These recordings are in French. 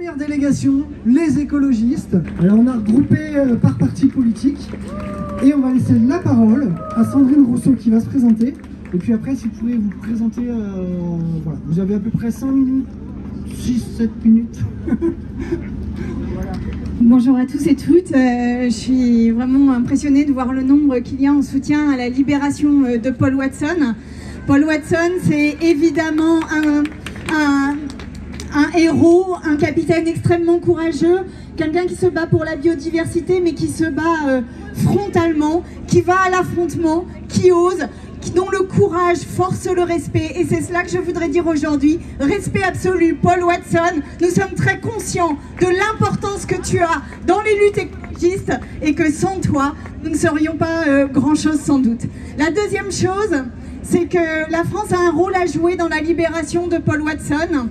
première délégation, les écologistes. Alors on a regroupé par parti politique et on va laisser la parole à Sandrine Rousseau qui va se présenter. Et puis après, si vous pouvez vous présenter, voilà. Vous avez à peu près 5 minutes, 6-7 minutes. Voilà. Bonjour à tous et toutes, je suis vraiment impressionnée de voir le nombre qu'il y a en soutien à la libération de Paul Watson. Paul Watson, c'est évidemment un héros, un capitaine extrêmement courageux, quelqu'un qui se bat pour la biodiversité, mais qui se bat frontalement, qui va à l'affrontement, qui ose, dont le courage force le respect. Et c'est cela que je voudrais dire aujourd'hui. Respect absolu, Paul Watson. Nous sommes très conscients de l'importance que tu as dans les luttes écologistes et que sans toi, nous ne serions pas grand-chose sans doute. La deuxième chose, c'est que la France a un rôle à jouer dans la libération de Paul Watson.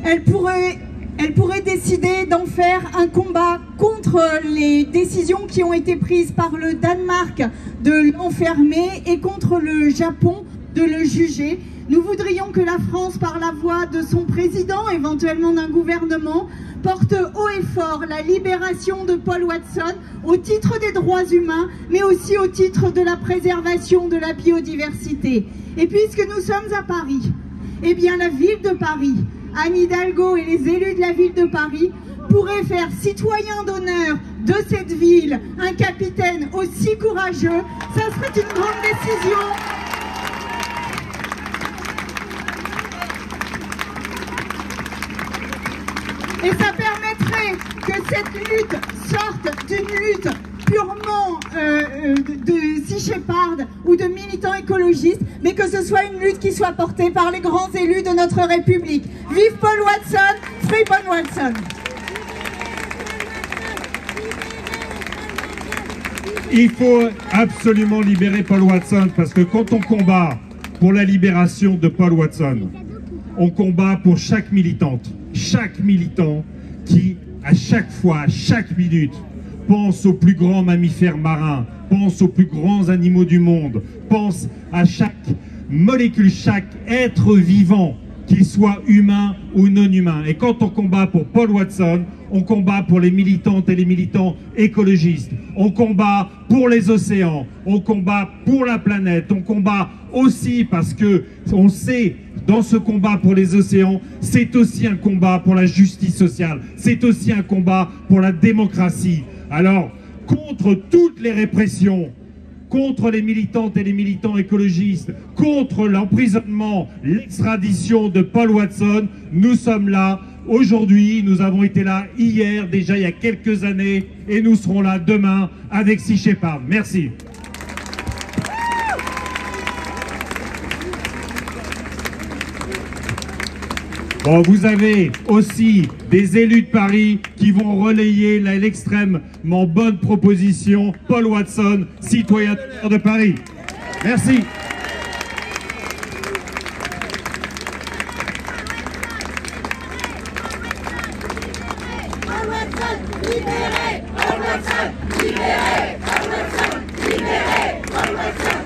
Elle pourrait décider d'en faire un combat contre les décisions qui ont été prises par le Danemark de l'enfermer et contre le Japon de le juger. Nous voudrions que la France, par la voix de son président, éventuellement d'un gouvernement, porte haut et fort la libération de Paul Watson au titre des droits humains, mais aussi au titre de la préservation de la biodiversité. Et puisque nous sommes à Paris, eh bien la ville de Paris, Anne Hidalgo et les élus de la ville de Paris pourraient faire citoyen d'honneur de cette ville un capitaine aussi courageux. Ça serait une grande décision. Et ça permettrait que cette lutte sorte d'une lutte purement de Sea Shepherd ou de militants écologistes, mais que ce soit une lutte qui soit portée par les grands élus de notre République. Vive Paul Watson, free Paul Watson. Il faut absolument libérer Paul Watson, parce que quand on combat pour la libération de Paul Watson, on combat pour chaque militante, chaque militant qui, à chaque fois, à chaque minute, pense aux plus grands mammifères marins, pense aux plus grands animaux du monde, pense à chaque molécule, chaque être vivant, qu'il soit humain ou non humain. Et quand on combat pour Paul Watson, on combat pour les militantes et les militants écologistes, on combat pour les océans, on combat pour la planète, on combat aussi parce que on sait, dans ce combat pour les océans, c'est aussi un combat pour la justice sociale, c'est aussi un combat pour la démocratie. Alors, contre toutes les répressions, contre les militantes et les militants écologistes, contre l'emprisonnement, l'extradition de Paul Watson, nous sommes là aujourd'hui, nous avons été là hier, déjà il y a quelques années, et nous serons là demain avec Sea Shepherd. Merci. Bon, vous avez aussi des élus de Paris qui vont relayer l'extrêmement bonne proposition Paul Watson, citoyen de Paris. Merci. Paul Watson, libéré! Paul Watson, libéré! Paul Watson, libéré! Paul Watson.